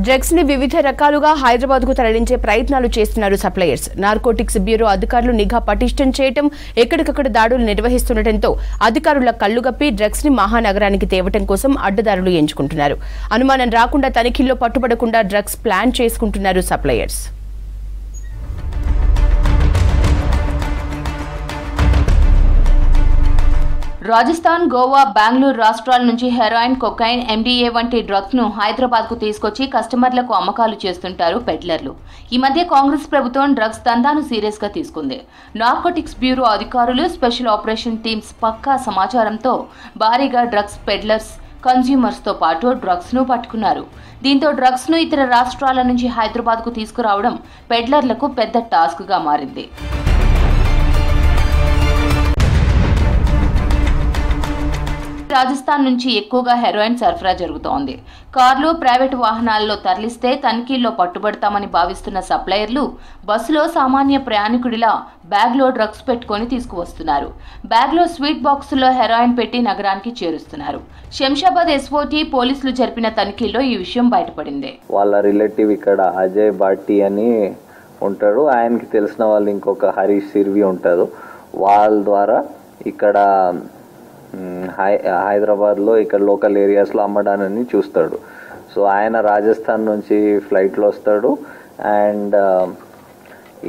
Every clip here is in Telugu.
డ్రగ్స్ ని వివిధ రకాలుగా హైదరాబాద్ కు తరలించే ప్రయత్నాలు చేస్తున్నారు సప్లయర్స్. నార్కోటిక్స్ బ్యూరో అధికారులు నిఘా పటిష్టం చేయడం, ఎక్కడికక్కడ దాడులు నిర్వహిస్తుండటంతో అధికారుల కళ్లుగప్పి డ్రగ్స్ ని మహానగరానికి తేవటం కోసం అడ్డదారులు ఎంచుకుంటున్నారు. అనుమానం రాకుండా తనిఖీల్లో పట్టుబడకుండా డ్రగ్స్ ప్లాన్ చేసుకుంటున్నారు సప్లయర్స్. రాజస్థాన్, గోవా, బెంగళూరు రాష్ట్రాల నుంచి హెరాయిన్, కొకైన్, ఎండీఏ వంటి డ్రగ్స్ ను హైదరాబాద్ కు తీసుకొచ్చి కస్టమర్లకు అమ్మకాలు చేస్తుంటారు పెడ్లర్లు. ఈ మధ్య కాంగ్రెస్ ప్రభుత్వం డ్రగ్స్ దందాను సీరియస్ గా తీసుకుంది. నార్కోటిక్స్ బ్యూరో అధికారులు, స్పెషల్ ఆపరేషన్ టీమ్స్ పక్కా సమాచారంతో భారీగా డ్రగ్స్ పెడ్లర్స్, కన్స్యూమర్స్ తో పాటు డ్రగ్స్ ను పట్టుకున్నారు. దీంతో డ్రగ్స్ ను ఇతర రాష్ట్రాల నుంచి హైదరాబాద్ కు తీసుకురావడం పెడ్లర్లకు పెద్ద టాస్క్ గా మారింది. రాజస్థాన్ నుంచి ఎక్కువగా హెరాయిన్ సరఫరా జరుగుతోంది. కార్లు, ప్రైవేటు వాహనాల్లో తరలిస్తే తనిఖీల్లో పట్టుబడతామని భావిస్తున్న సప్లయర్లు బస్సులో సామాన్య ప్రయాణికుడిలా బ్యాగ్లో డ్రగ్స్ పెట్టుకుని తీసుకువస్తున్నారు. బ్యాగ్లో స్వీట్ బాక్సుల్లో హెరాయిన్ పెట్టి నగరానికి చేరుస్తున్నారు. శంషాబాద్ ఎస్ఓటీ పోలీసులు జరిపిన తనిఖీల్లో ఈ విషయం బయటపడింది. వాళ్ళ రిలేటివ్ ఇక్కడ అజయ్ బాటి అని ఉంటాడు. ఆయనకి తెలిసిన వాళ్ళు ఇంకొక హరీష్ సిర్వి ఉంటారు. వాళ్ళ ద్వారా ఇక్కడ హైదరాబాద్లో ఇక్కడ లోకల్ ఏరియాస్లో అమ్మడానని చూస్తాడు. సో ఆయన రాజస్థాన్ నుంచి ఫ్లైట్లో వస్తాడు అండ్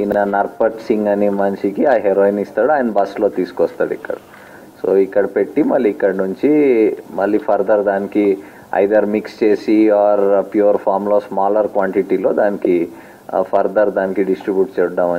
ఈయన నర్పట్ సింగ్ అనే మనిషికి ఆ హెరోయిన్ ఇస్తాడు. ఆయన బస్లో తీసుకొస్తాడు ఇక్కడ. సో ఇక్కడ పెట్టి మళ్ళీ ఇక్కడ నుంచి మళ్ళీ ఫర్దర్ దానికి ఐదర్ మిక్స్ చేసి ఆర్ ప్యూర్ ఫామ్లో స్మాలర్ క్వాంటిటీలో దానికి ఫర్దర్ దానికి డిస్ట్రిబ్యూట్ చేయడం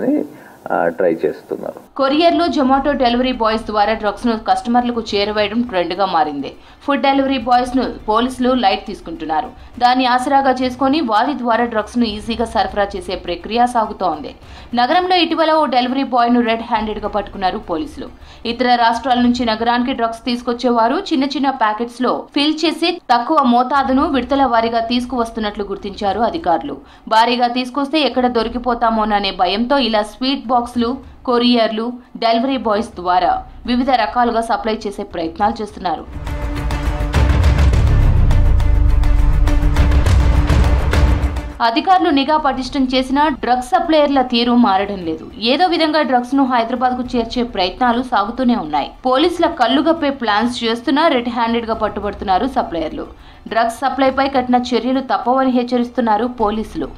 ట్రై చేస్తున్నారు. కొరియర్లు, జొమాటో డెలివరీ బాయ్స్ ద్వారా డ్రగ్స్ ను కస్టమర్లకు చేరవేయడం ట్రెండ్ గా మారింది. ఫుడ్ డెలివరీ బాయ్స్ ను పోలీసులు లైట్ తీసుకుంటున్నారు. దాన్ని ఆసరాగా చేసుకుని వారి ద్వారా డ్రగ్స్ ను ఈజీగా సరఫరా చేసే ప్రక్రియ సాగుతోంది. నగరంలో ఇటీవల ఓ డెలివరీ బాయ్ ను రెడ్ హ్యాండెడ్ గా పట్టుకున్నారు పోలీసులు. ఇతర రాష్ట్రాల నుంచి నగరానికి డ్రగ్స్ తీసుకొచ్చేవారు చిన్న చిన్న ప్యాకెట్స్ లో ఫిల్ చేసి తక్కువ మోతాదును విడతల వారీగా తీసుకువస్తున్నట్లు గుర్తించారు అధికారులు. భారీగా తీసుకొస్తే ఎక్కడ దొరికిపోతామోననే భయంతో ఇలా స్వీట్ బాక్సులు, కొరియర్లు, డెలివరీ బాయ్స్ ద్వారా వివిధ రకాలుగా సప్లై చేసే ప్రయత్నాలు చేస్తున్నారు. అధికారులు నిఘా పటిష్టం చేసినా డ్రగ్స్ సప్లయర్ల తీరు మారడం లేదు. ఏదో విధంగా డ్రగ్స్ ను హైదరాబాద్ కు చేర్చే ప్రయత్నాలు సాగుతూనే ఉన్నాయి. పోలీసుల కళ్లుగప్పే ప్లాన్స్ చేస్తున్నా రెడ్ హ్యాండెడ్ గా పట్టుబడుతున్నారు సప్లయర్లు. డ్రగ్స్ సప్లైపై కఠిన చర్యలు తప్పవని హెచ్చరిస్తున్నారు పోలీసులు.